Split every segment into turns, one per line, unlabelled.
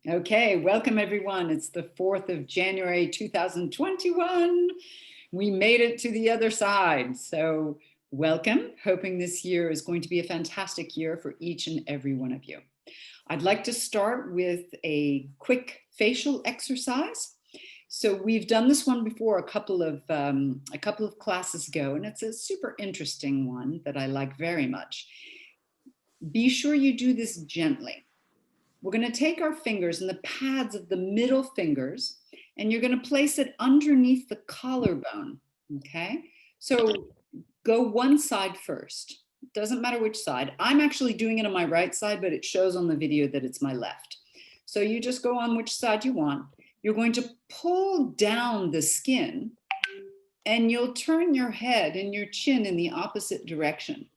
Okay, welcome everyone. It's the 4th of January, 2021. We made it to the other side. So welcome, hoping this year is going to be a fantastic year for each and every one of you. I'd like to start with a quick facial exercise. So we've done this one before a couple of classes ago, and it's a super interesting one that I like very much. Be sure you do this gently. We're going to take our fingers and the pads of the middle fingers, and you're going to place it underneath the collarbone, okay? So go one side first. It doesn't matter which side. I'm actually doing it on my right side, but it shows on the video that it's my left. So you just go on which side you want. You're going to pull down the skin, and you'll turn your head and your chin in the opposite direction,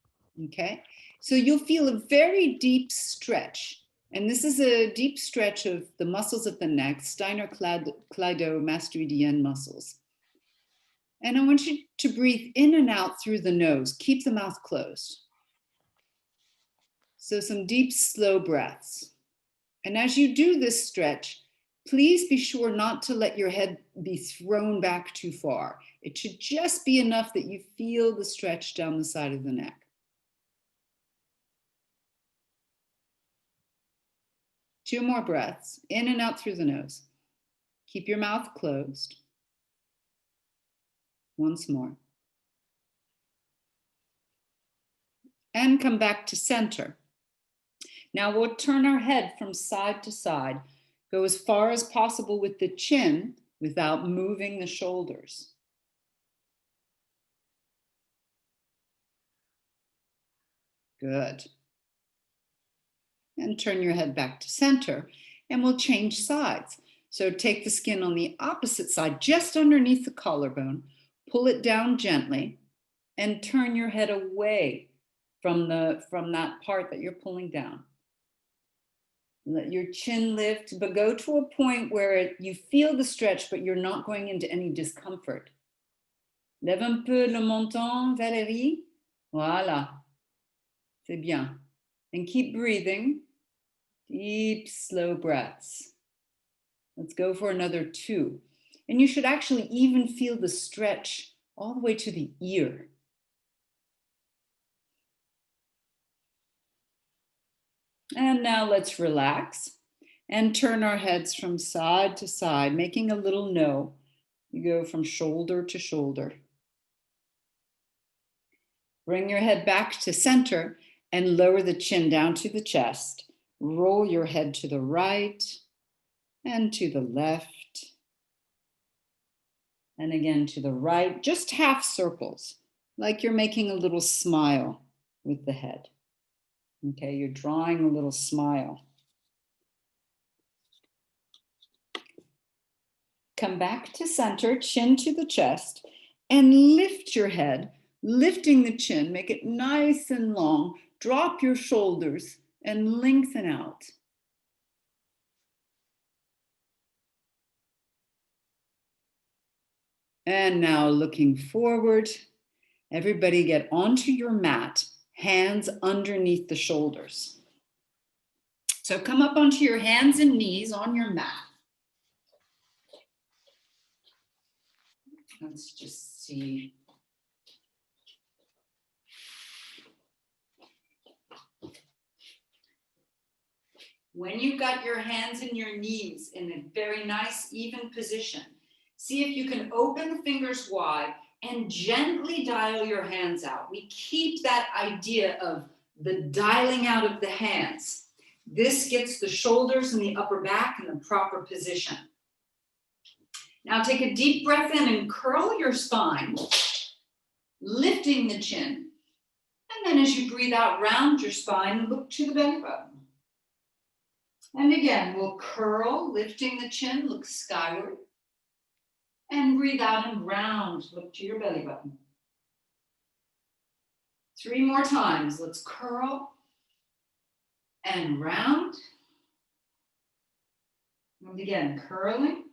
okay? So you'll feel a very deep stretch. And this is a deep stretch of the muscles of the neck, sternocleidomastoidean muscles. And I want you to breathe in and out through the nose. Keep the mouth closed. So some deep, slow breaths. And as you do this stretch, please be sure not to let your head be thrown back too far. It should just be enough that you feel the stretch down the side of the neck. Two more breaths, in and out through the nose. Keep your mouth closed. Once more. And come back to center. Now we'll turn our head from side to side. Go as far as possible with the chin without moving the shoulders. Good. And turn your head back to center, and we'll change sides. So take the skin on the opposite side, just underneath the collarbone, pull it down gently, and turn your head away from that part that you're pulling down. Let your chin lift, but go to a point where you feel the stretch, but you're not going into any discomfort. Lève un peu le menton, Valérie. Voilà. C'est bien. And keep breathing. Deep, slow breaths. Let's go for another 2. And you should actually even feel the stretch all the way to the ear. And now let's relax and turn our heads from side to side, making a little no. You go from shoulder to shoulder. Bring your head back to center and lower the chin down to the chest. Roll your head to the right and to the left. And again to the right, just half circles, like you're making a little smile with the head. Okay, you're drawing a little smile. Come back to center, chin to the chest, and lift your head, lifting the chin, make it nice and long. Drop your shoulders and lengthen out. And now looking forward, everybody get onto your mat, hands underneath the shoulders. So come up onto your hands and knees on your mat. Let's just see. When you've got your hands and your knees in a very nice, even position, see if you can open the fingers wide and gently dial your hands out. We keep that idea of the dialing out of the hands. This gets the shoulders and the upper back in the proper position. Now take a deep breath in and curl your spine, lifting the chin. And then as you breathe out, round your spine, look to the belly button. And again, we'll curl, lifting the chin, look skyward. And breathe out and round, look to your belly button. 3 more times. Let's curl and round. And again, curling,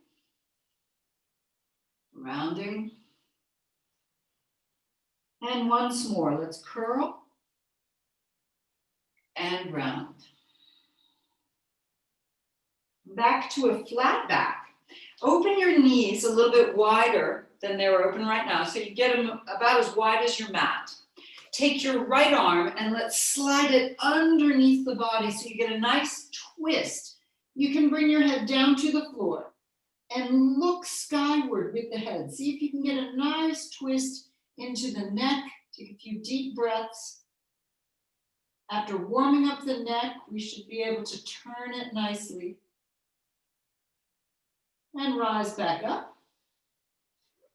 rounding. And once more, let's curl and round. Back to a flat back. Open your knees a little bit wider than they're open right now, so you get them about as wide as your mat. Take your right arm and let's slide it underneath the body so you get a nice twist. You can bring your head down to the floor and look skyward with the head. See if you can get a nice twist into the neck. Take a few deep breaths. After warming up the neck, we should be able to turn it nicely and rise back up.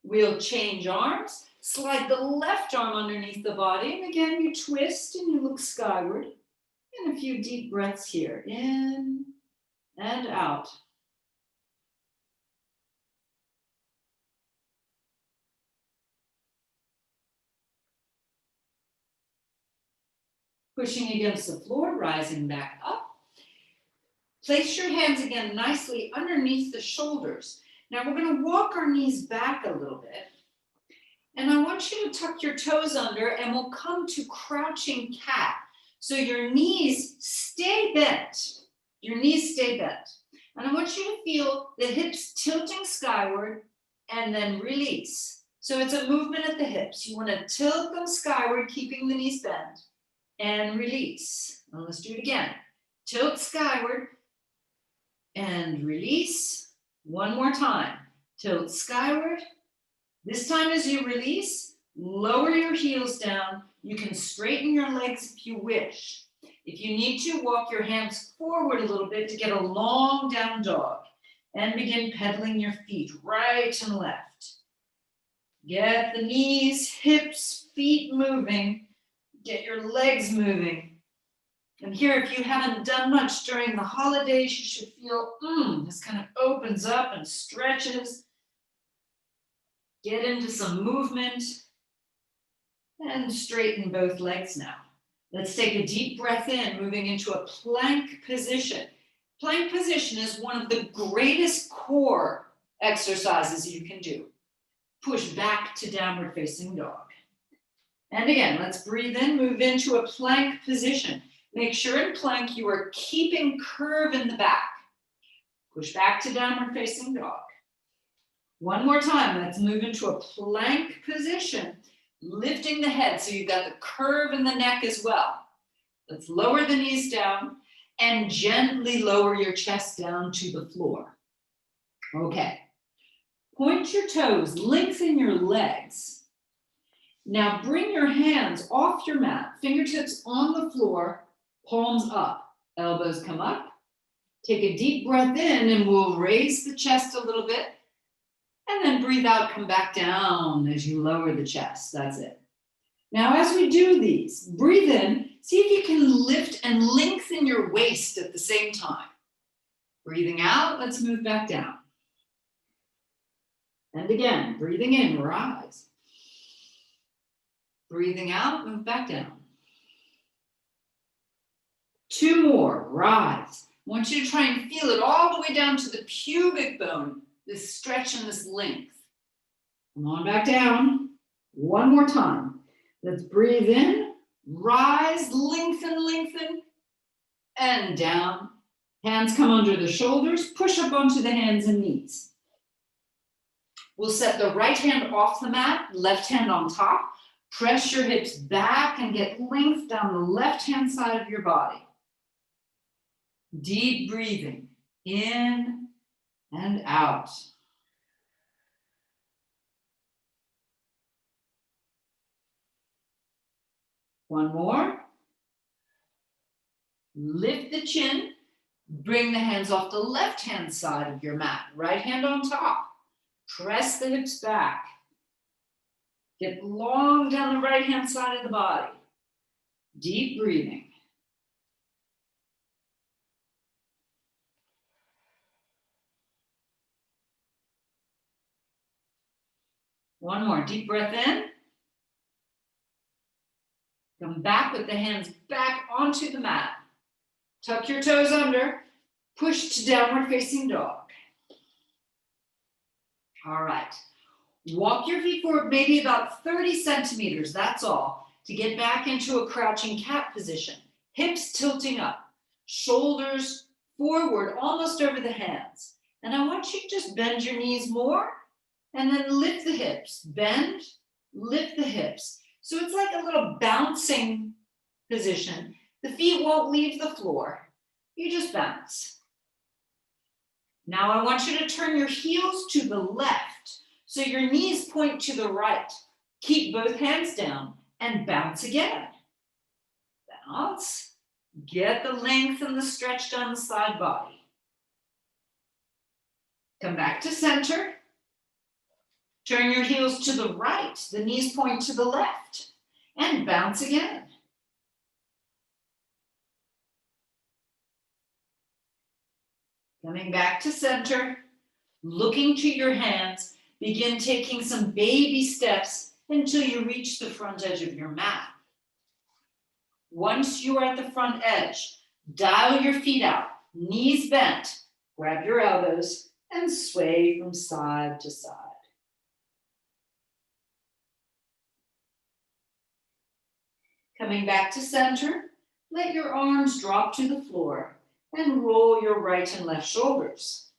We'll change arms. Slide the left arm underneath the body, and again you twist and you look skyward. And a few deep breaths here, in and out. Pushing against the floor, rising back up. Place your hands again nicely underneath the shoulders. Now we're going to walk our knees back a little bit. And I want you to tuck your toes under and we'll come to crouching cat. So your knees stay bent. Your knees stay bent. And I want you to feel the hips tilting skyward and then release. So it's a movement at the hips. You want to tilt them skyward, keeping the knees bent, and release. And let's do it again. Tilt skyward and release. One more time. Tilt skyward. This time as you release, lower your heels down. You can straighten your legs if you wish. If you need to, walk your hands forward a little bit to get a long down dog and begin pedaling your feet right and left. Get the knees, hips, feet moving. Get your legs moving. And here, if you haven't done much during the holidays, you should feel, this kind of opens up and stretches. Get into some movement and straighten both legs now. Let's take a deep breath in, moving into a plank position. Plank position is one of the greatest core exercises you can do. Push back to downward facing dog. And again, let's breathe in, move into a plank position. Make sure in plank you are keeping curve in the back. Push back to downward facing dog. One more time, let's move into a plank position, lifting the head so you've got the curve in the neck as well. Let's lower the knees down and gently lower your chest down to the floor. Okay, point your toes, lengthen your legs. Now bring your hands off your mat, fingertips on the floor, palms up, elbows come up. Take a deep breath in and we'll raise the chest a little bit. And then breathe out, come back down as you lower the chest. That's it. Now, as we do these, breathe in, see if you can lift and lengthen your waist at the same time. Breathing out, let's move back down. And again, breathing in, rise. Breathing out, move back down. Two more, rise. I want you to try and feel it all the way down to the pubic bone. This stretch and this length. Come on back down. One more time. Let's breathe in, rise, lengthen, lengthen, and down. Hands come under the shoulders, push up onto the hands and knees. We'll set the right hand off the mat, left hand on top. Press your hips back and get length down the left-hand side of your body. Deep breathing, in and out. One more. Lift the chin. Bring the hands off the left-hand side of your mat. Right hand on top. Press the hips back. Get long down the right-hand side of the body. Deep breathing. One more, deep breath in. Come back with the hands back onto the mat. Tuck your toes under. Push to downward facing dog. All right. Walk your feet forward maybe about 30 centimeters, that's all, to get back into a crouching cat position. Hips tilting up. Shoulders
forward, almost over the hands. And I want you to just bend your knees more and then lift the hips. Bend, lift the hips. So it's like a little bouncing position. The feet won't leave the floor. You just bounce. Now I want you to turn your heels to the left. So your knees point to the right. Keep both hands down and bounce again. Bounce. Get the length and the stretch down the side body. Come back to center. Turn your heels to the right. The knees point to the left. And bounce again. Coming back to center. Looking to your hands. Begin taking some baby steps until you reach the front edge of your mat. Once you are at the front edge, dial your feet out, knees bent, grab your elbows, and sway from side to side. Coming back to center, let your arms drop to the floor and roll your right and left shoulders.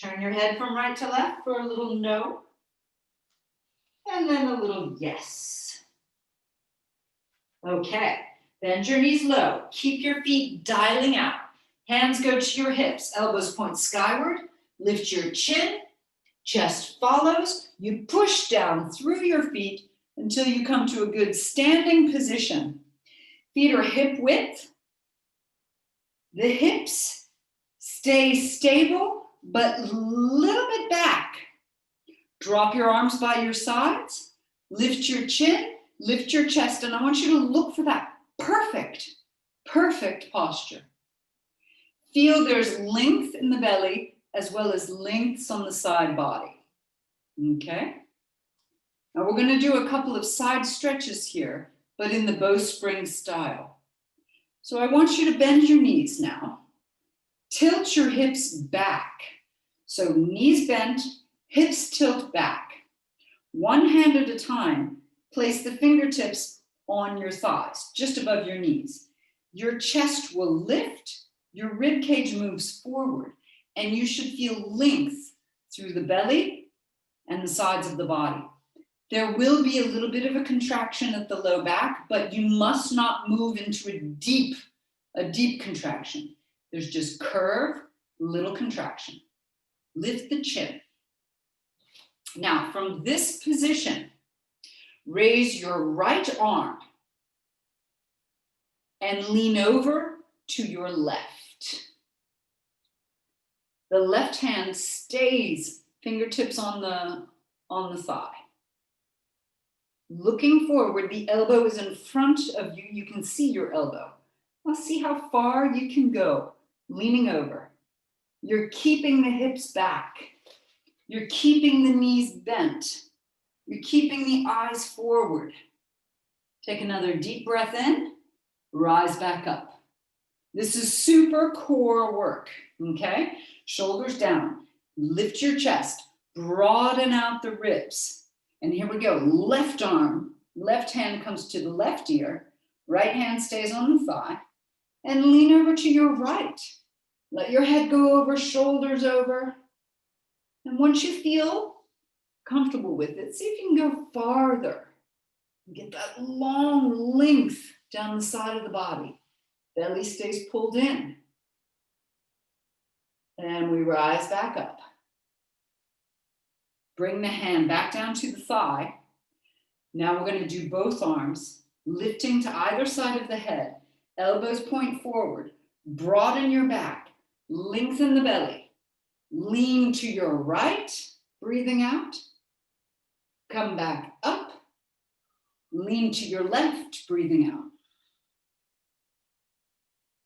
Turn your head from right to left for a little no, and then a little yes. Okay, bend your knees low. Keep your feet dialing out. Hands go to your hips, elbows point skyward. Lift your chin, chest follows. You push down through your feet until you come to a good standing position. Feet are hip width. The hips stay stable, but a little bit back. Drop your arms by your sides. Lift your chin. Lift your chest, and I want you to look for that perfect posture. Feel there's length in the belly as well as lengths on the side body. Okay? Now we're going to do a couple of side stretches here, but in the bowspring style. So I want you to bend your knees now. Tilt your hips back. So knees bent, hips tilt back. One hand at a time. Place the fingertips on your thighs, just above your knees. Your chest will lift, your rib cage moves forward, and you should feel length through the belly and the sides of the body. There will be a little bit of a contraction at the low back, but you must not move into a deep contraction. There's just curve, little contraction. Lift the chin. Now, from this position, raise your right arm and lean over to your left. The left hand stays fingertips on the thigh. Looking forward, the elbow is in front of you. You can see your elbow. Now see how far you can go, leaning over. You're keeping the hips back. You're keeping the knees bent. You're keeping the eyes forward. Take another deep breath in, rise back up. This is super core work, okay? Shoulders down, lift your chest, broaden out the ribs. And here we go, left arm, left hand comes to the left ear, right hand stays on the thigh, and lean over to your right. Let your head go over, shoulders over. And once you feel comfortable with it, see if you can go farther. Get that long length down the side of the body. Belly stays pulled in. And we rise back up. Bring the hand back down to the thigh. Now we're going to do both arms, lifting to either side of the head. Elbows point forward. Broaden your back. Lengthen the belly. Lean to your right, breathing out. Come back up. Lean to your left, breathing out.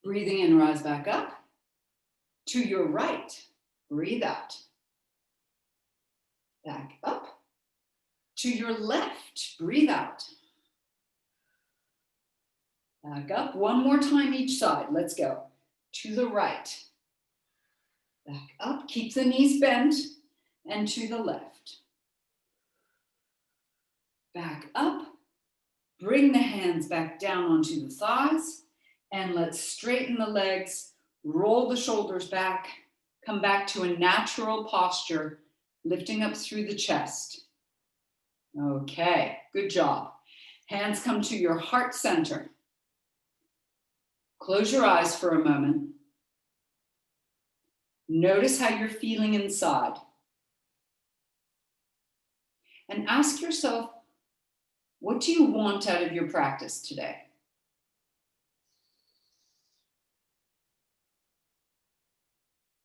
Breathing in, rise back up. To your right, breathe out. Back up. To your left, breathe out. Back up. One more time each side. Let's go. To the right. Back up. Keep the knees bent. And to the left. Back up. Bring the hands back down onto the thighs. And let's straighten the legs, roll the shoulders back, come back to a natural posture, lifting up through the chest. Okay, good job. Hands come to your heart center. Close your eyes for a moment. Notice how you're feeling inside. And ask yourself, what do you want out of your practice today?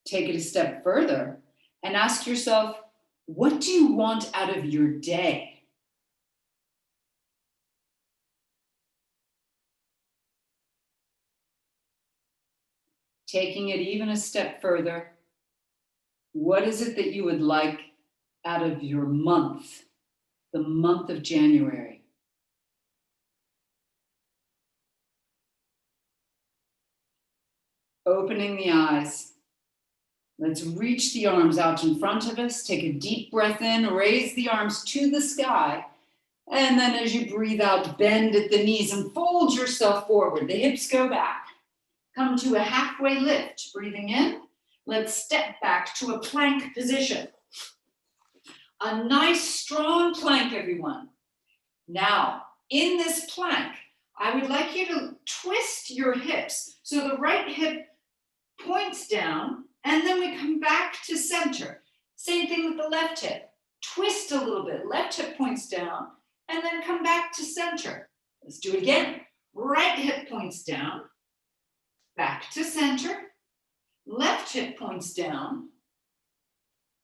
Take it a step further and ask yourself, what do you want out of your day? Taking it even a step further, what is it that you would like out of your month, the month of January? Opening the eyes. Let's reach the arms out in front of us. Take a deep breath in, raise the arms to the sky. And then as you breathe out, bend at the knees and fold yourself forward. The hips go back. Come to a halfway lift. Breathing in. Let's step back to a plank position. A nice strong plank, everyone. Now, in this plank, I would like you to twist your hips. So the right hip points down, and then we come back to center. Same thing with the left hip. Twist a little bit. Left hip points down, and then come back to center. Let's do it again. Right hip points down, back to center. Left hip points down,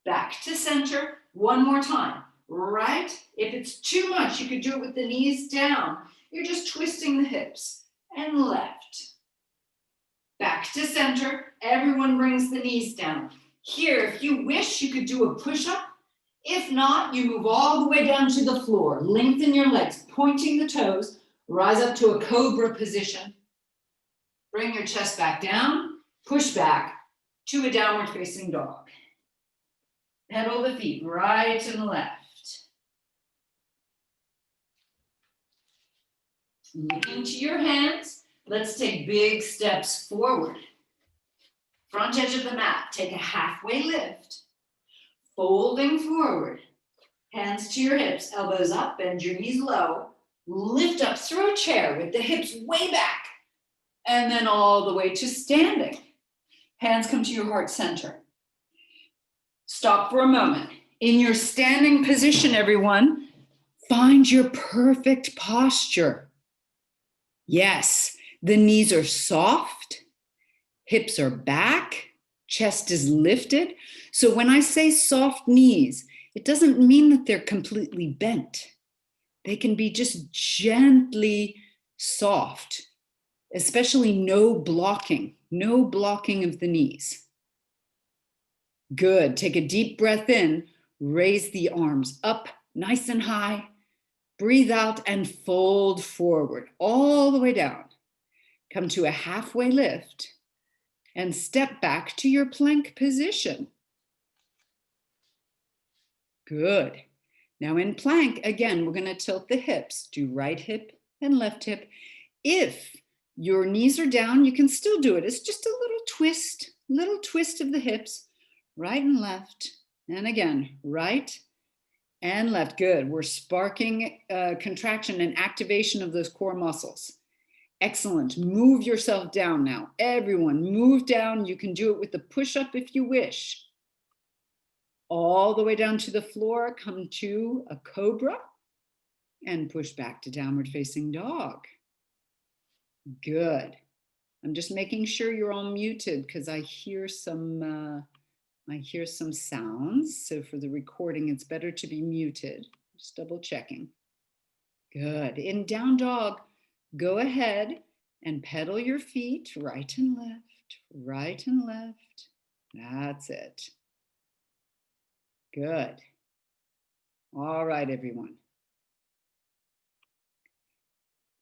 back to center. One more time. Right. If it's too much, you could do it with the knees down. You're just twisting the hips. And left. Back to center. Everyone brings the knees down. Here, if you wish, you could do a push-up. If not, you move all the way down to the floor. Lengthen your legs, pointing the toes. Rise up to a cobra position. Bring your chest back down. Push back to a downward facing dog. Pedal the feet right and left. Looking to your hands, let's take big steps forward. Front edge of the mat, take a halfway lift. Folding forward. Hands to your hips, elbows up, bend your knees low. Lift up through a chair with the hips way back. And then all the way to standing. Hands come to your heart center. Stop for a moment. In your standing position, everyone, find your perfect posture. Yes, the knees are soft, hips are back, chest is lifted. So when I say soft knees, it doesn't mean that they're completely bent. They can be just gently soft, especially no blocking of the knees. Good. Take a deep breath in, raise the arms up nice and high, breathe out and fold forward all the way down. Come to a halfway lift and step back to your plank position. Good. Now in plank, again, we're going to tilt the hips. Do right hip and left hip. If your knees are down, you can still do it. It's just a little twist of the hips, right and left. And again, right and left. Good. We're sparking contraction and activation of those core muscles. Excellent. Move yourself down now. Everyone, move down. You can do it with the push-up if you wish. All the way down to the floor, come to a cobra and push back to downward facing dog. Good. I'm just making sure you're all muted because I hear some sounds. So for the recording, it's better to be muted. Just double checking. Good. In down dog, go ahead and pedal your feet right and left, right and left. That's it. Good. All right, everyone.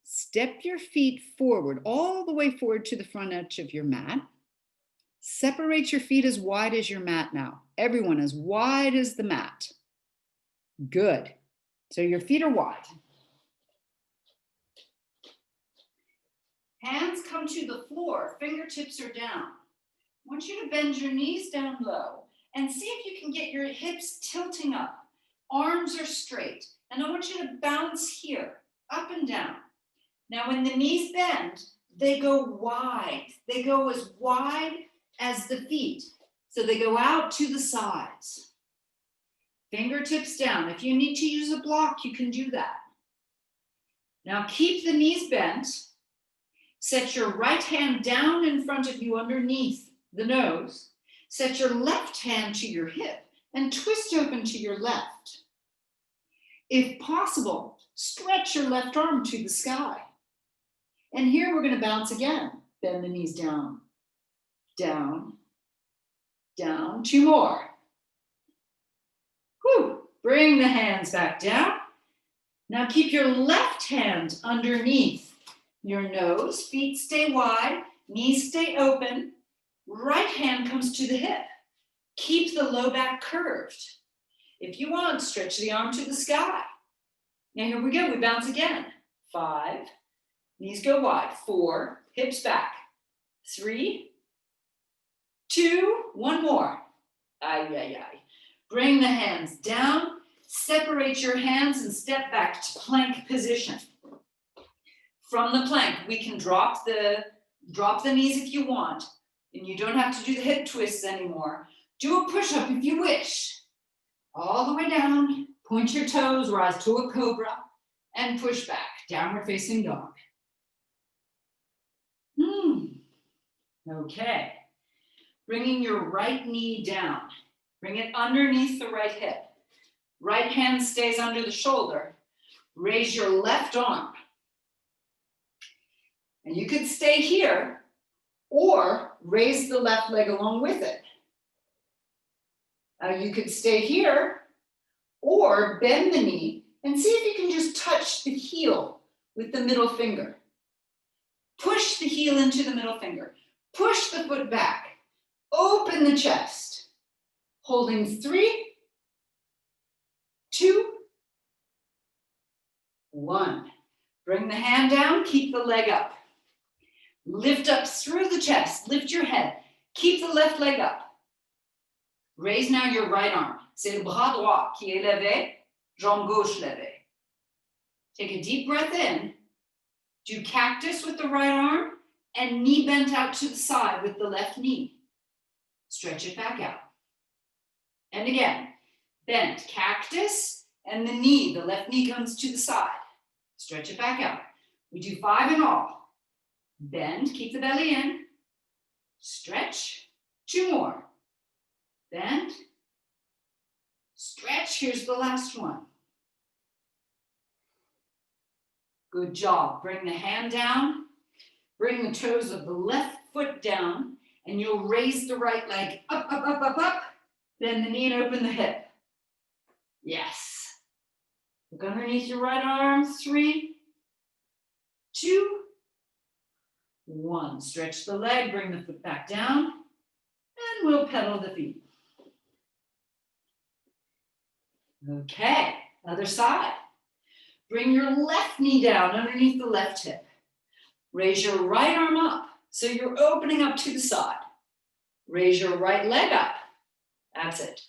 Step your feet forward, all the way forward to the front edge of your mat. Separate your feet as wide as your mat now. Everyone as wide as the mat. Good. So your feet are wide. Hands come to the floor, fingertips are down. I want you to bend your knees down low and see if you can get your hips tilting up. Arms are straight. And I want you to bounce here, up and down. Now, when the knees bend, they go wide. They go as wide as the feet. So they go out to the sides. Fingertips down. If you need to use a block, you can do that. Now, keep the knees bent. Set your right hand down in front of you underneath the nose. Set your left hand to your hip and twist open to your left. If possible, stretch your left arm to the sky. And here we're going to bounce again. Bend the knees down, down, down. 2 more. Whew. Bring the hands back down. Now keep your left hand underneath your nose. Feet stay wide, knees stay open. Right hand comes to the hip. Keep the low back curved. If you want, stretch the arm to the sky. Now here we go, we bounce again. 5, knees go wide. 4, hips back. 3, 2, 1 more. Ay, ay, ay. Bring the hands down, separate your hands and step back to plank position. From the plank, we can drop the knees if you want, and you don't have to do the hip twists anymore. Do a push-up if you wish. All the way down, point your toes, rise to a cobra, and push back, downward facing dog. Okay. Bringing your right knee down. Bring it underneath the right hip. Right hand stays under the shoulder. Raise your left arm. And you could stay here or raise the left leg along with it. You could stay here or bend the knee and see if you can just touch the heel with the middle finger. Push the heel into the middle finger. Push the foot back. Open the chest. Holding 3, 2, 1. Bring the hand down, keep the leg up. Lift up through the chest, lift your head. Keep the left leg up. Raise now your right arm. C'est le bras droit qui est levé, jambe gauche levée. Take a deep breath in. Do cactus with the right arm and knee bent out to the side with the left knee. Stretch it back out. And again, bend, cactus, and the knee, the left knee comes to the side. Stretch it back out. We do 5 in all. Bend, keep the belly in. Stretch, 2 more. Bend, stretch, here's the last one. Good job. Bring the hand down. Bring the toes of the left foot down, and you'll raise the right leg up, up, up, up, up. Bend the knee and open the hip. Yes. Look underneath your right arm. 3, 2, 1. Stretch the leg, bring the foot back down, and we'll pedal the feet. Okay, other side. Bring your left knee down underneath the left hip. Raise your right arm up, so you're opening up to the side. Raise your right leg up. That's it.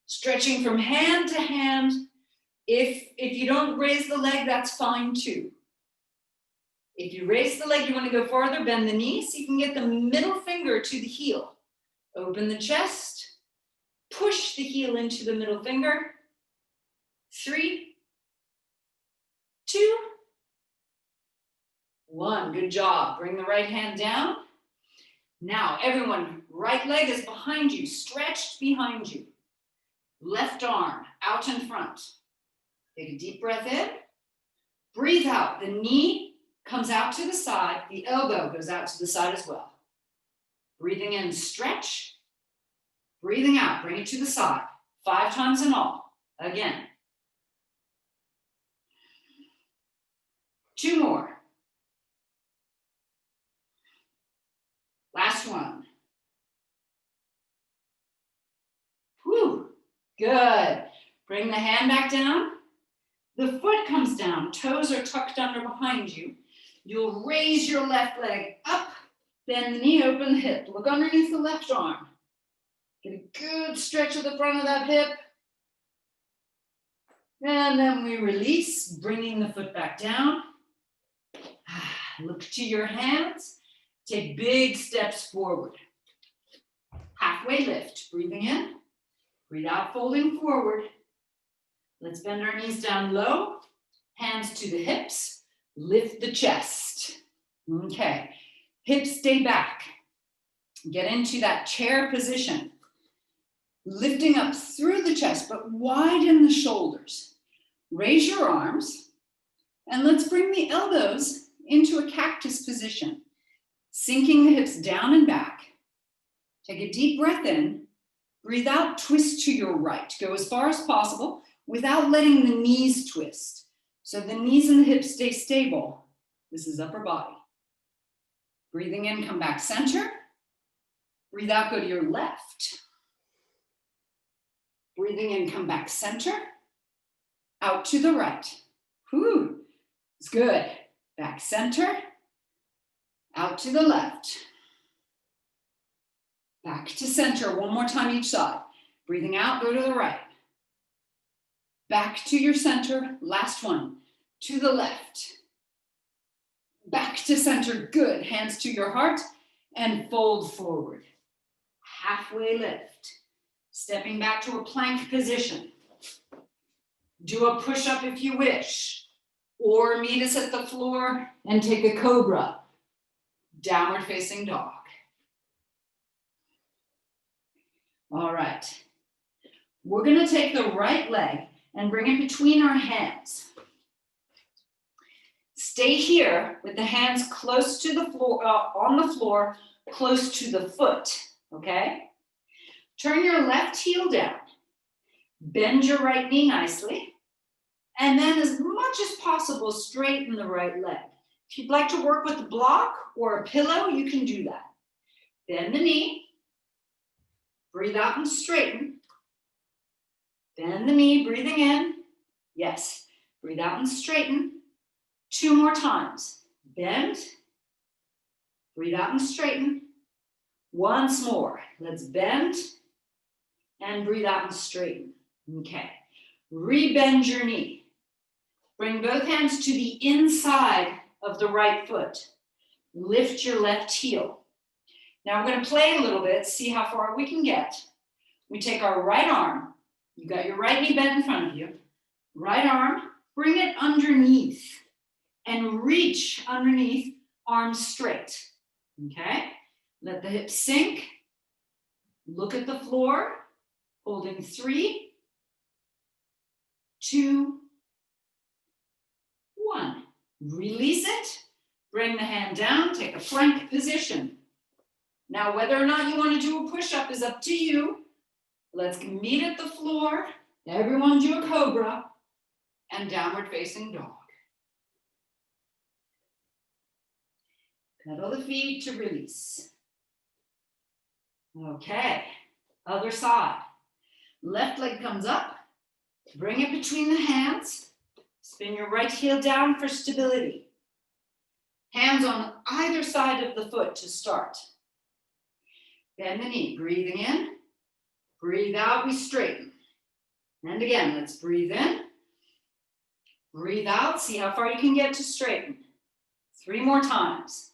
Stretching from hand to hand. If you don't raise the leg, that's fine too. If you raise the leg, you want to go farther, bend the knee so you can get the middle finger to the heel. Open the chest. Push the heel into the middle finger. 3, 2, 1. Good job. Bring the right hand down. Now, everyone, right leg is behind you, stretched behind you. Left arm out in front. Take a deep breath in. Breathe out. The knee comes out to the side. The elbow goes out to the side as well. Breathing in, stretch. Breathing out, bring it to the side. 5 times in all. Again. 2 more. Last one. Whew. Good. Bring the hand back down. The foot comes down. Toes are tucked under behind you. You'll raise your left leg up, bend the knee, open the hip. Look underneath the left arm. Get a good stretch of the front of that hip. And then we release, bringing the foot back down. Look to your hands. Take big steps forward. Halfway lift, breathing in. Breathe out, folding forward. Let's bend our knees down low. Hands to the hips. Lift the chest. Okay. Hips stay back. Get into that chair position. Lifting up through the chest, but widen the shoulders. Raise your arms. And let's bring the elbows into a cactus position. Sinking the hips down and back. Take a deep breath in. Breathe out, twist to your right. Go as far as possible without letting the knees twist. So the knees and the hips stay stable. This is upper body. Breathing in, come back center. Breathe out, go to your left. Breathing in, come back center. Out to the right. Whew, it's good. Back center. Out to the left. Back to center, one more time each side. Breathing out, go to the right. Back to your center, last one. To the left. Back to center, good. Hands to your heart and fold forward. Halfway lift. Stepping back to a plank position. Do a push-up if you wish. Or meet us at the floor and take a cobra. Downward facing dog. All right. We're going to take the right leg and bring it between our hands. Stay here with the hands close to the floor, on the floor, close to the foot, okay? Turn your left heel down. Bend your right knee nicely. And then as much as possible, straighten the right leg. If you'd like to work with a block or a pillow, you can do that. Bend the knee. Breathe out and straighten. Bend the knee, breathing in. Yes. Breathe out and straighten. 2 more times. Bend. Breathe out and straighten. Once more. Let's bend. And breathe out and straighten. Okay. Rebend your knee. Bring both hands to the inside of the right foot. Lift your left heel. Now we're going to play a little bit, see how far we can get. We take our right arm. You got your right knee bent in front of you. Right arm, bring it underneath and reach underneath, arms straight. Okay? Let the hips sink. Look at the floor, holding 3, 2, 1. Release it. Bring the hand down, take a plank position. Now, whether or not you want to do a push-up is up to you. Let's meet at the floor. Everyone do a cobra and downward facing dog. Pedal the feet to release. Okay, other side. Left leg comes up. Bring it between the hands. Spin your right heel down for stability. Hands on either side of the foot to start. Bend the knee, breathing in. Breathe out, we straighten. And again, let's breathe in. Breathe out, see how far you can get to straighten. 3 more times.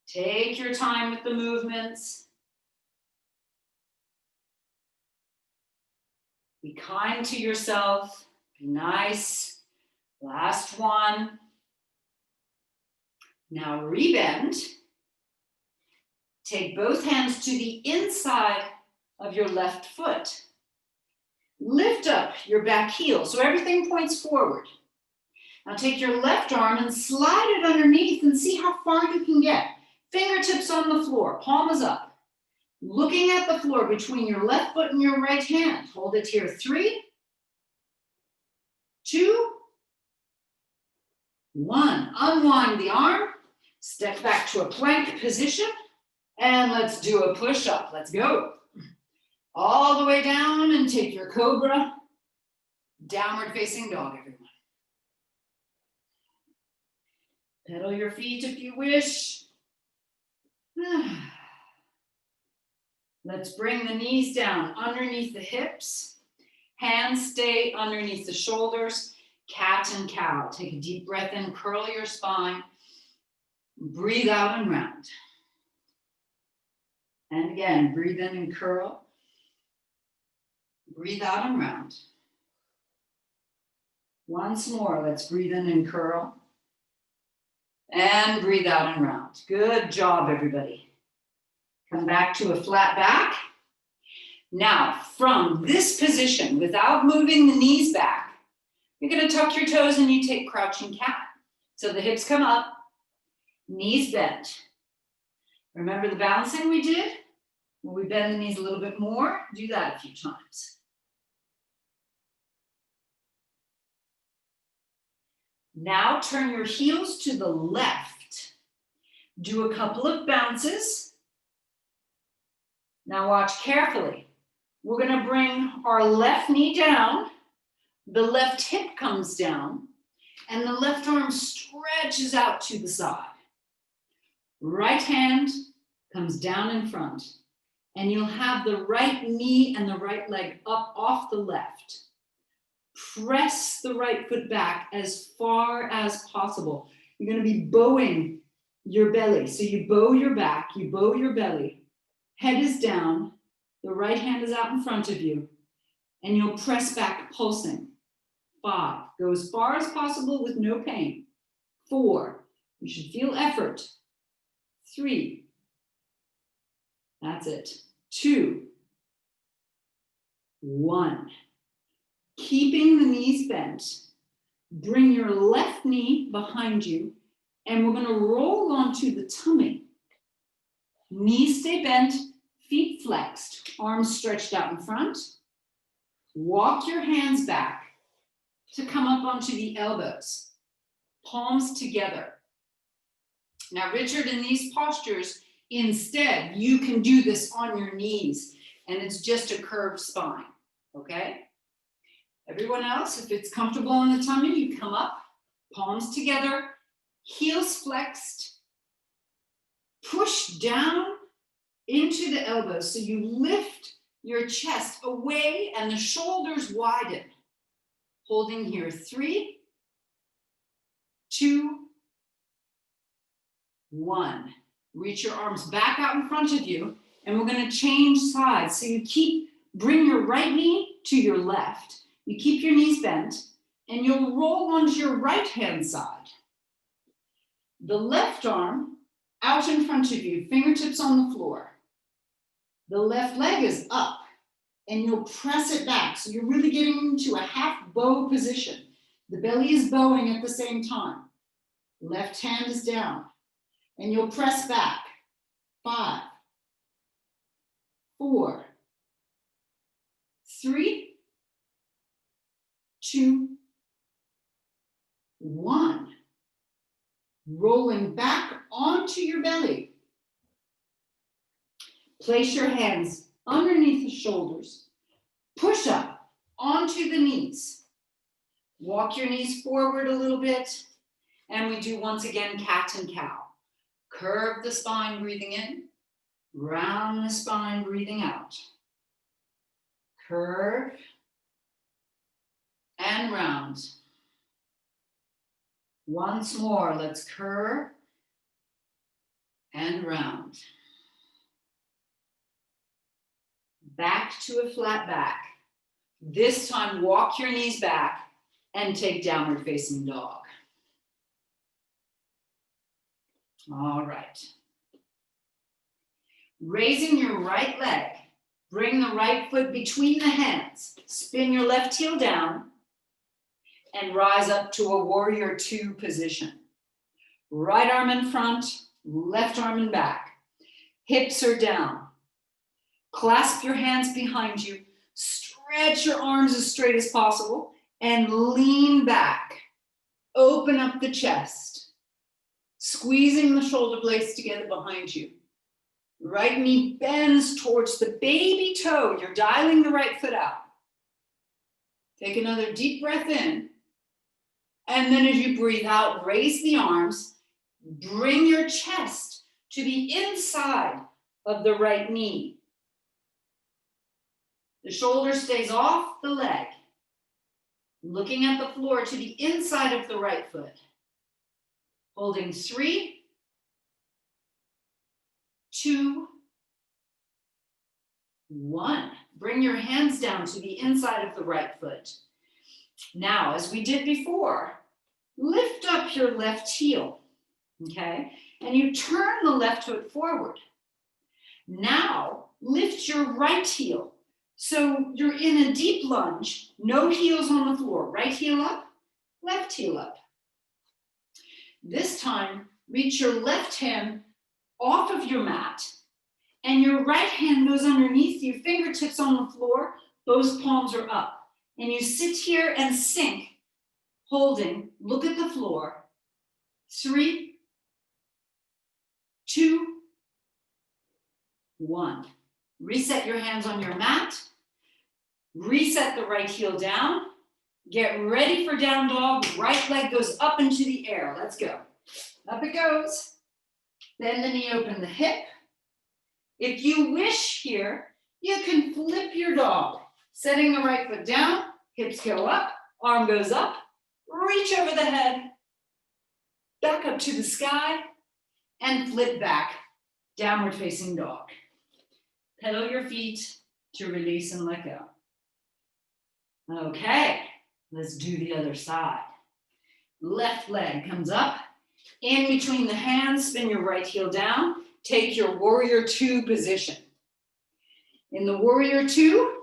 Take your time with the movements. Be kind to yourself. Be nice. Last one. Now rebend. Take both hands to the inside of your left foot. Lift up your back heel so everything points forward. Now take your left arm and slide it underneath and see how far you can get. Fingertips on the floor, palms up. Looking at the floor between your left foot and your right hand. Hold it here. 3, 2, 1. Unwind the arm. Step back to a plank position. And let's do a push-up. Let's go. All the way down and take your cobra. Downward facing dog, everyone. Pedal your feet if you wish. Let's bring the knees down underneath the hips. Hands stay underneath the shoulders. Cat and cow. Take a deep breath in, curl your spine. Breathe out and round. And again, breathe in and curl. Breathe out and round. Once more, let's breathe in and curl. And breathe out and round. Good job, everybody. Come back to a flat back. Now, from this position, without moving the knees back, you're going to tuck your toes and you take crouching cat. So the hips come up, knees bent. Remember the balancing we did? When we bend the knees a little bit more, do that a few times. Now turn your heels to the left. Do a couple of bounces. Now watch carefully. We're going to bring our left knee down. The left hip comes down. And the left arm stretches out to the side. Right hand comes down in front. And you'll have the right knee and the right leg up off the left. Press the right foot back as far as possible. You're going to be bowing your belly. So you bow your back, you bow your belly. Head is down. The right hand is out in front of you. And you'll press back, pulsing. 5. Go as far as possible with no pain. 4. You should feel effort. 3. That's it. 2. 1. Keeping the knees bent, bring your left knee behind you, and we're going to roll onto the tummy. Knees stay bent, feet flexed, arms stretched out in front. Walk your hands back to come up onto the elbows, palms together. Now, Richard, in these postures, instead, you can do this on your knees, and it's just a curved spine, okay? Everyone else, if it's comfortable in the tummy, you come up, palms together, heels flexed, push down into the elbows. So you lift your chest away and the shoulders widen. Holding here, 3, 2, 1. Reach your arms back out in front of you, and we're going to change sides. So you bring your right knee to your left. You keep your knees bent, and you'll roll onto your right-hand side. The left arm out in front of you, fingertips on the floor. The left leg is up, and you'll press it back. So you're really getting into a half bow position. The belly is bowing at the same time. Left hand is down, and you'll press back. 5, 4, 3, 2, 1. Rolling back onto your belly. Place your hands underneath the shoulders. Push up onto the knees. Walk your knees forward a little bit. And we do once again cat and cow. Curve the spine, breathing in. Round the spine, breathing out. Curve and round. Once more, let's curve and round. Back to a flat back. This time, walk your knees back and take downward facing dog. All right. Raising your right leg, bring the right foot between the hands. Spin your left heel down and rise up to a warrior 2 position. Right arm in front, left arm in back. Hips are down. Clasp your hands behind you. Stretch your arms as straight as possible and lean back. Open up the chest. Squeezing the shoulder blades together behind you. Right knee bends towards the baby toe. You're dialing the right foot out. Take another deep breath in. And then as you breathe out, raise the arms Bring your chest to the inside of the right knee. The shoulder stays off the leg. Looking at the floor to the inside of the right foot. Holding 3, 2, 1. Bring your hands down to the inside of the right foot. Now, as we did before, lift up your left heel, okay? And you turn the left foot forward. Now, lift your right heel. So you're in a deep lunge, no heels on the floor. Right heel up, left heel up. This time, reach your left hand off of your mat, and your right hand goes underneath you, fingertips on the floor, both palms are up. And you sit here and sink, holding, look at the floor. 3, 2, 1. Reset your hands on your mat. Reset the right heel down. Get ready for down dog. Right leg goes up into the air. Let's go. Up it goes. Bend the knee, open the hip. If you wish here, you can flip your dog. Setting the right foot down, hips go up, arm goes up, reach over the head, back up to the sky, and flip back, downward facing dog. Pedal your feet to release and let go. Okay, let's do the other side. Left leg comes up, in between the hands, spin your right heel down, take your warrior 2 position. In the warrior 2,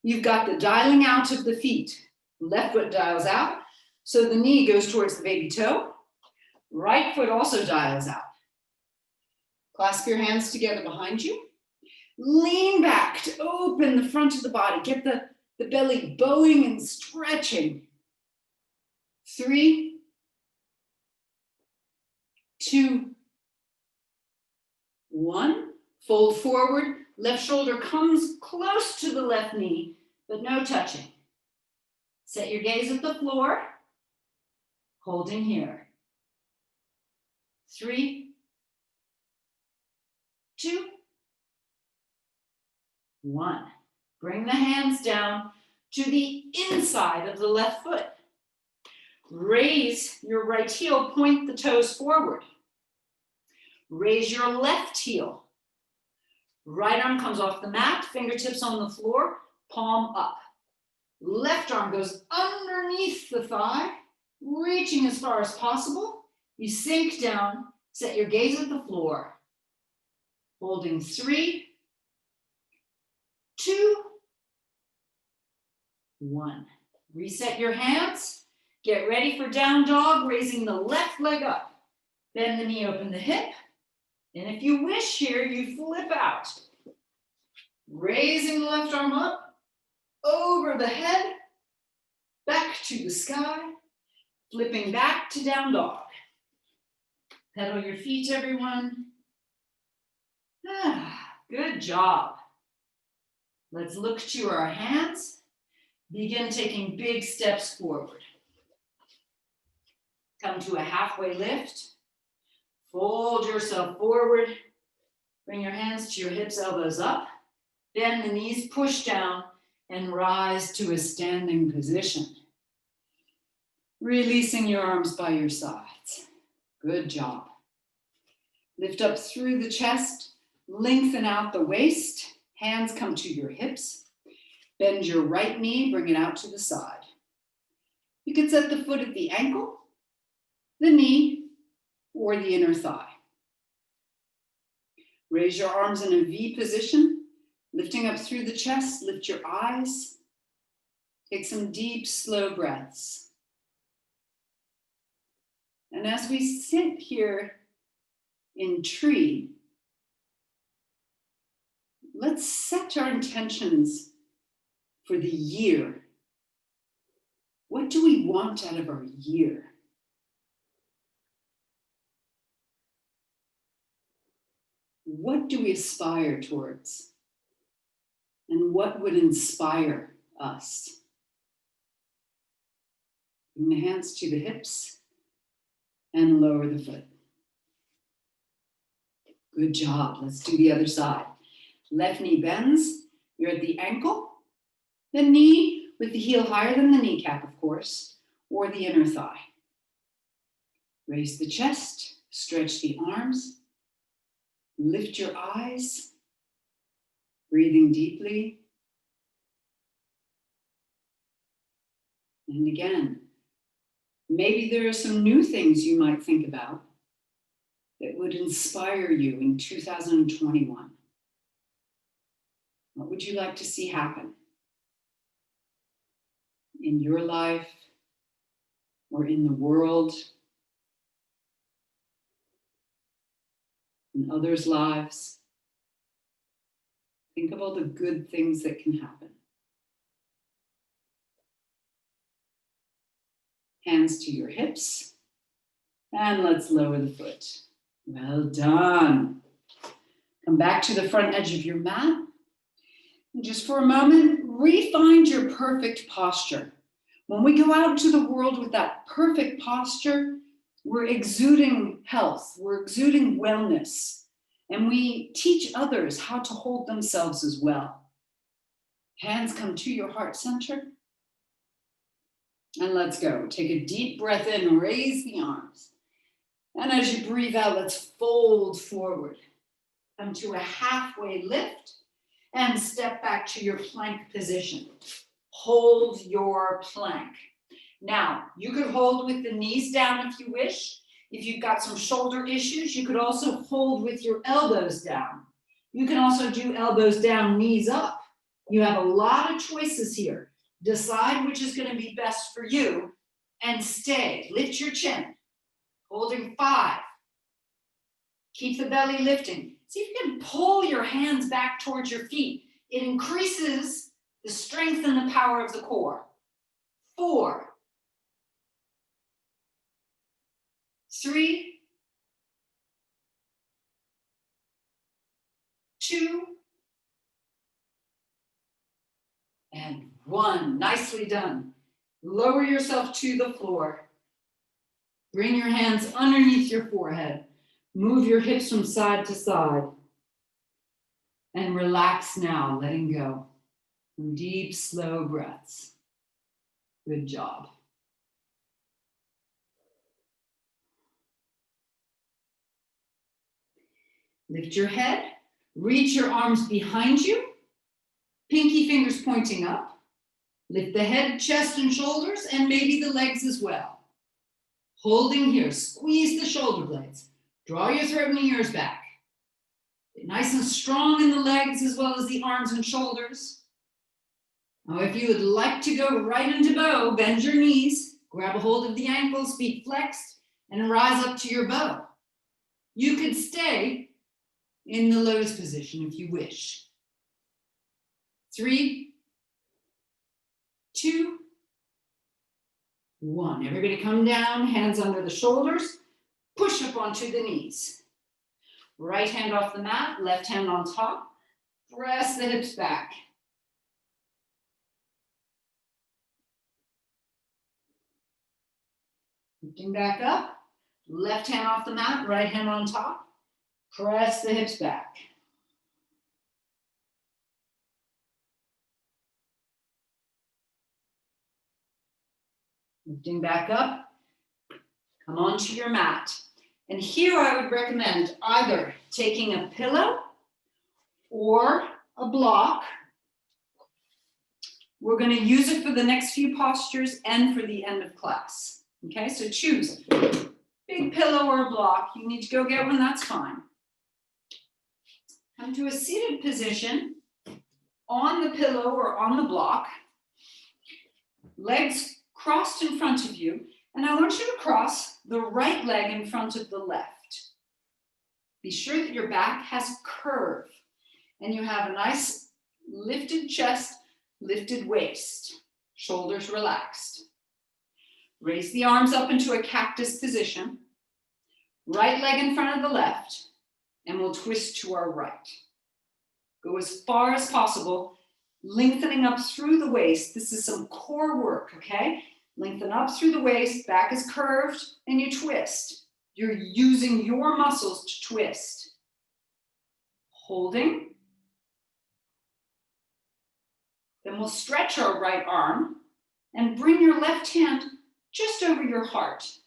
you've got the dialing out of the feet. Left foot dials out, so the knee goes towards the baby toe. Right foot also dials out. Clasp your hands together behind you. Lean back to open the front of the body. Get the belly bowing and stretching. 3, 2, 1. Fold forward. Left shoulder comes close to the left knee, but no touching. Set your gaze at the floor. Holding here. 3, 2, 1. Bring the hands down to the inside of the left foot. Raise your right heel, point the toes forward. Raise your left heel. Right arm comes off the mat, fingertips on the floor, palm up. Left arm goes underneath the thigh, reaching as far as possible. You sink down, set your gaze at the floor. Holding 3, 2, 1. Reset your hands. Get ready for down dog, raising the left leg up. Bend the knee, open the hip. And if you wish here, you flip out. Raising the left arm up, over the head, back to the sky, flipping back to down dog. Pedal your feet, everyone. Good job. Let's look to our hands. Begin taking big steps forward. Come to a halfway lift. Fold yourself forward. Bring your hands to your hips, elbows up. Bend the knees, push down, and rise to a standing position. Releasing your arms by your sides. Good job. Lift up through the chest. Lengthen out the waist. Hands come to your hips. Bend your right knee, bring it out to the side. You can set the foot at the ankle, the knee, or the inner thigh. Raise your arms in a V position, lifting up through the chest, lift your eyes. Take some deep, slow breaths. And as we sit here in tree, let's set our intentions for the year. What do we want out of our year? What do we aspire towards? And what would inspire us? Bring the hands to the hips and lower the foot. Good job. Let's do the other side. Left knee bends. You're at the ankle. The knee with the heel higher than the kneecap, of course, or the inner thigh. Raise the chest. Stretch the arms. Lift your eyes. Breathing deeply. And again, maybe there are some new things you might think about that would inspire you in 2021. What would you like to see happen in your life or in the world, in others' lives? Think of all the good things that can happen. Hands to your hips, and let's lower the foot. Well done. Come back to the front edge of your mat. And just for a moment, re-find your perfect posture. When we go out into the world with that perfect posture, we're exuding health, we're exuding wellness, and we teach others how to hold themselves as well. Hands come to your heart center. And let's go. Take a deep breath in, raise the arms. And as you breathe out, let's fold forward. Come to a halfway lift and step back to your plank position. Hold your plank. Now, you could hold with the knees down if you wish. If you've got some shoulder issues, you could also hold with your elbows down. You can also do elbows down, knees up. You have a lot of choices here. Decide which is going to be best for you and stay. Lift your chin. Holding 5. Keep the belly lifting. See if you can pull your hands back towards your feet. It increases the strength and the power of the core. 4. 3. 2. And 1. Nicely done. Lower yourself to the floor. Bring your hands underneath your forehead. Move your hips from side to side. And relax now, letting go. Some deep, slow breaths. Good job. Lift your head. Reach your arms behind you. Pinky fingers pointing up. Lift the head, chest, and shoulders, and maybe the legs as well. Holding here, squeeze the shoulder blades. Draw your throat and ears back. Get nice and strong in the legs as well as the arms and shoulders. Now, if you would like to go right into bow, bend your knees, grab a hold of the ankles, feet flexed, and rise up to your bow. You could stay in the lotus position if you wish. 3, 2, 1. Everybody come down, hands under the shoulders, push up onto the knees. Right hand off the mat, left hand on top. Press the hips back. Lifting back up, left hand off the mat, right hand on top. Press the hips back. Lifting back up, come onto your mat. And here I would recommend either taking a pillow or a block. We're going to use it for the next few postures and for the end of class. Okay, so choose big pillow or a block. You need to go get one, that's fine. Come to a seated position on the pillow or on the block. Legs crossed in front of you. And I want you to cross the right leg in front of the left. Be sure that your back has curve and you have a nice lifted chest, lifted waist, shoulders relaxed. Raise the arms up into a cactus position. Right leg in front of the left, and we'll twist to our right. Go as far as possible, lengthening up through the waist. This is some core work, okay? Lengthen up through the waist, back is curved, and you twist. You're using your muscles to twist. holding. Then we'll stretch our right arm and bring your left hand just over your heart. So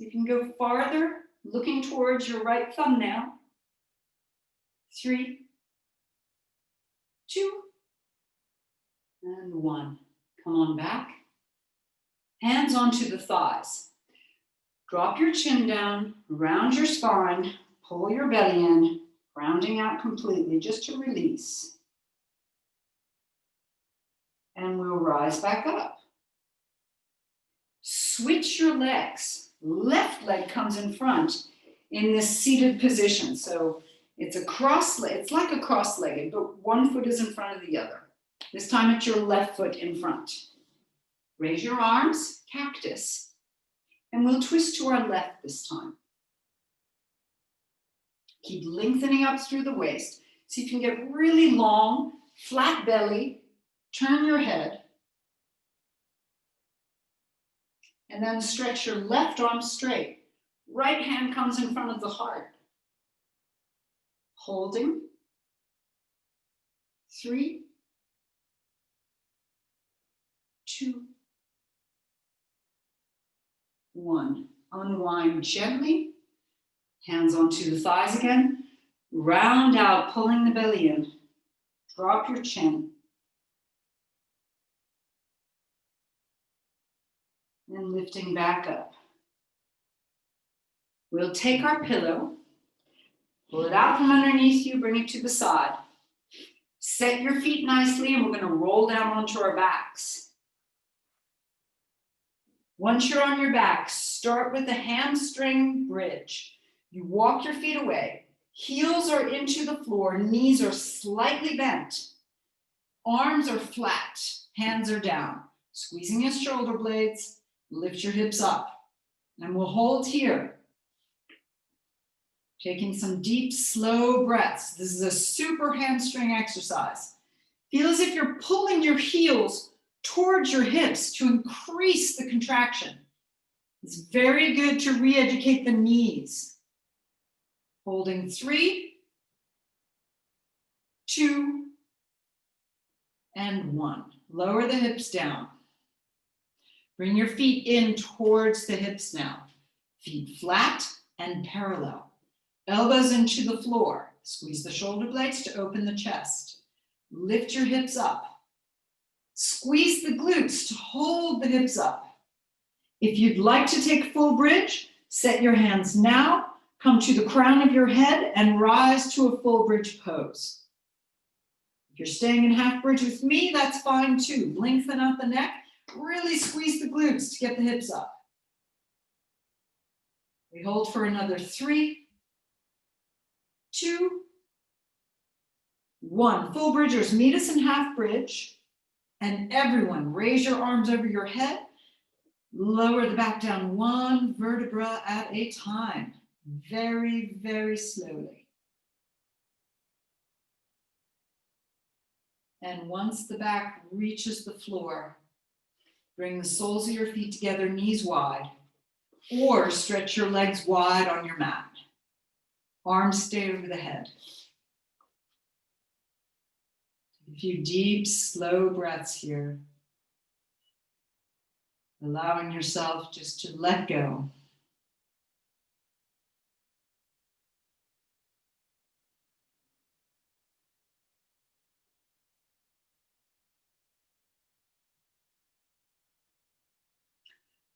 you can go farther, looking towards your right thumbnail. 3, 2, and 1. Come on back. Hands onto the thighs. Drop your chin down, round your spine, pull your belly in, rounding out completely just to release. And we'll rise back up. Switch your legs. Left leg comes in front in this seated position. So it's it's like a cross-legged, but one foot is in front of the other. This time it's your left foot in front. Raise your arms, cactus, and we'll twist to our left this time. Keep lengthening up through the waist so you can get really long, flat belly. Turn your head. And then stretch your left arm straight. Right hand comes in front of the heart. Holding. 3, 2, 1. Unwind gently. Hands onto the thighs again. Round out, pulling the belly in. Drop your chin. And lifting back up. We'll take our pillow, pull it out from underneath you, bring it to the side. Set your feet nicely, and we're going to roll down onto our backs. Once you're on your back, start with a hamstring bridge. You walk your feet away. Heels are into the floor, knees are slightly bent. Arms are flat, hands are down. Squeezing your shoulder blades. Lift your hips up, and we'll hold here. Taking some deep, slow breaths. This is a super hamstring exercise. Feel as if you're pulling your heels towards your hips to increase the contraction. It's very good to re-educate the knees. Holding 3, 2, and 1. Lower the hips down. Bring your feet in towards the hips now. Feet flat and parallel. Elbows into the floor. Squeeze the shoulder blades to open the chest. Lift your hips up. Squeeze the glutes to hold the hips up. If you'd like to take full bridge, set your hands now, come to the crown of your head and rise to a full bridge pose. If you're staying in half bridge with me, that's fine too. Lengthen out the neck. Really squeeze the glutes to get the hips up. We hold for another 3, 2, 1. Full bridgers, meet us in half bridge. And everyone, raise your arms over your head. Lower the back down 1 vertebra at a time. Very, very slowly. And once the back reaches the floor, bring the soles of your feet together, knees wide, or stretch your legs wide on your mat. Arms stay over the head. A few deep, slow breaths here. Allowing yourself just to let go.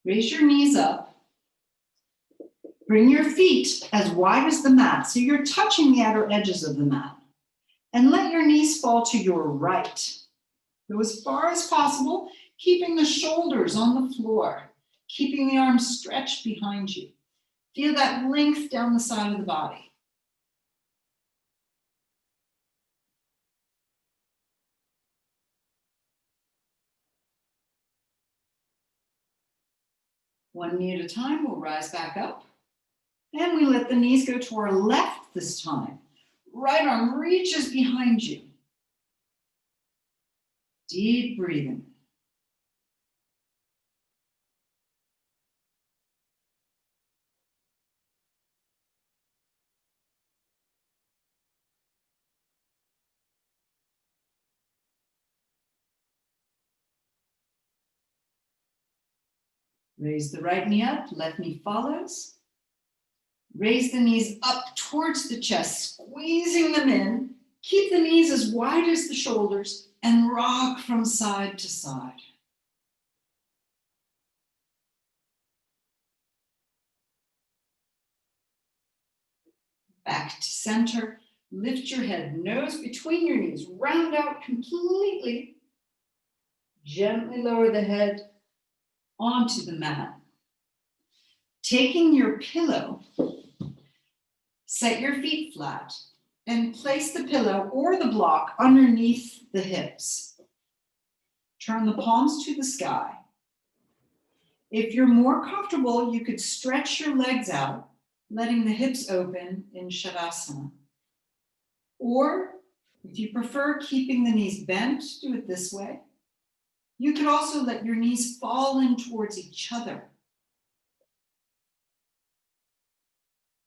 Raise your knees up. Bring your feet as wide as the mat, so you're touching the outer edges of the mat. And let your knees fall to your right. Go as far as possible, keeping the shoulders on the floor, keeping the arms stretched behind you. Feel that length down the side of the body. One knee at a time, we'll rise back up. And we let the knees go to our left this time. Right arm reaches behind you. Deep breathing. Raise the right knee up, left knee follows. Raise the knees up towards the chest, squeezing them in. Keep the knees as wide as the shoulders and rock from side to side. Back to center. Lift your head, nose between your knees. Round out completely. Gently lower the head onto the mat. Taking your pillow, set your feet flat and place the pillow or the block underneath the hips. Turn the palms to the sky. If you're more comfortable, you could stretch your legs out, letting the hips open in Shavasana. Or if you prefer keeping the knees bent, do it this way. You could also let your knees fall in towards each other.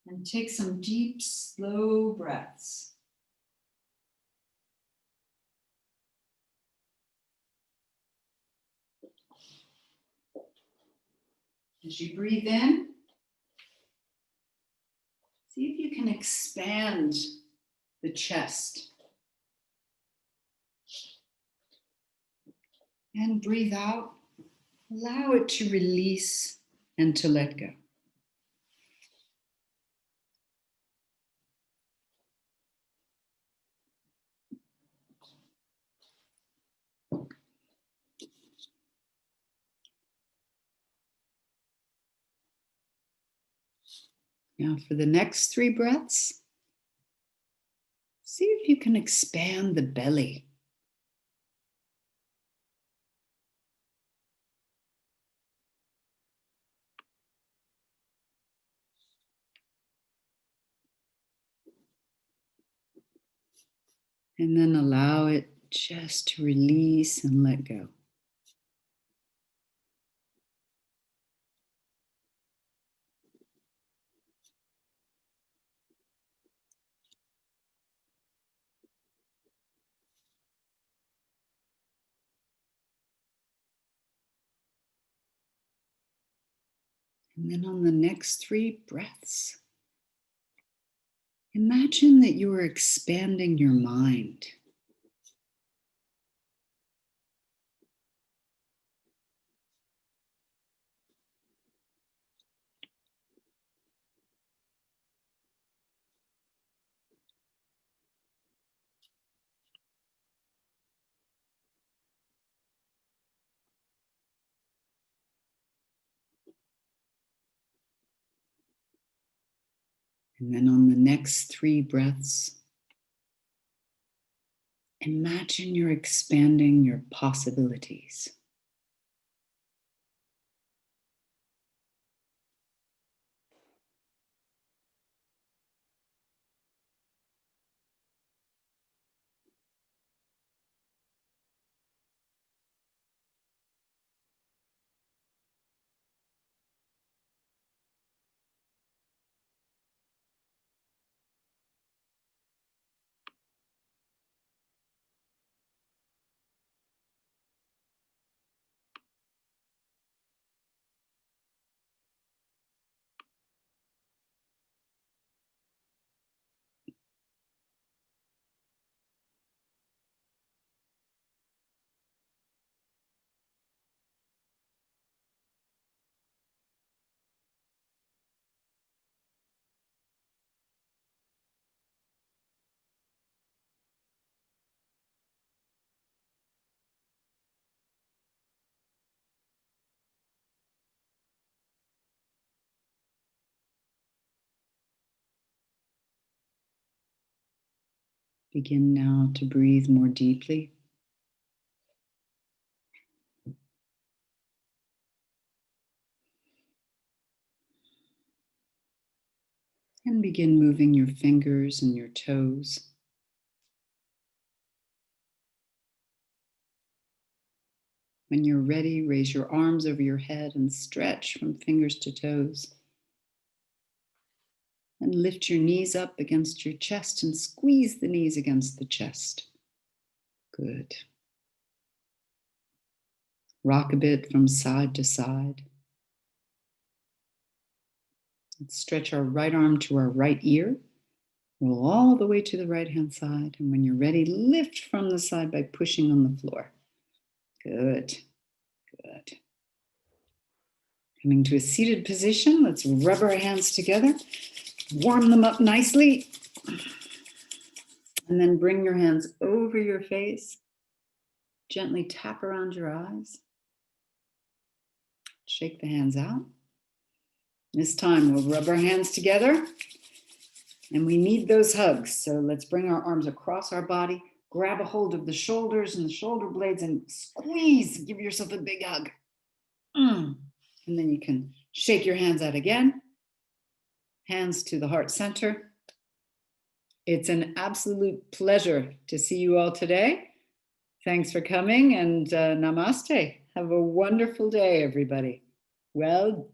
And take some deep, slow breaths. As you breathe in, see if you can expand the chest. And breathe out. Allow it to release and to let go. Now for the next 3 breaths, see if you can expand the belly. And then allow it just to release and let go. And then on the next 3 breaths, imagine that you are expanding your mind. And then on the next 3 breaths, imagine you're expanding your possibilities. Begin now to breathe more deeply. And begin moving your fingers and your toes. When you're ready, raise your arms over your head and stretch from fingers to toes. And lift your knees up against your chest and squeeze the knees against the chest. Good. Rock a bit from side to side.
Let's stretch our right arm to our right ear. Roll all the way to the right-hand side. And when you're ready, lift from the side by pushing on the floor. Good, good. Coming to a seated position, let's rub our hands together, warm them up nicely, and then bring your hands over your face. Gently tap around your eyes. Shake the hands out. This time we'll rub our hands together, and we need those hugs. So let's bring our arms across our body, grab a hold of the shoulders and the shoulder blades and squeeze. Give yourself a big hug. And then you can shake your hands out again. Hands to the heart center. It's an absolute pleasure to see you all today. Thanks for coming, and namaste. Have a wonderful day, everybody. Well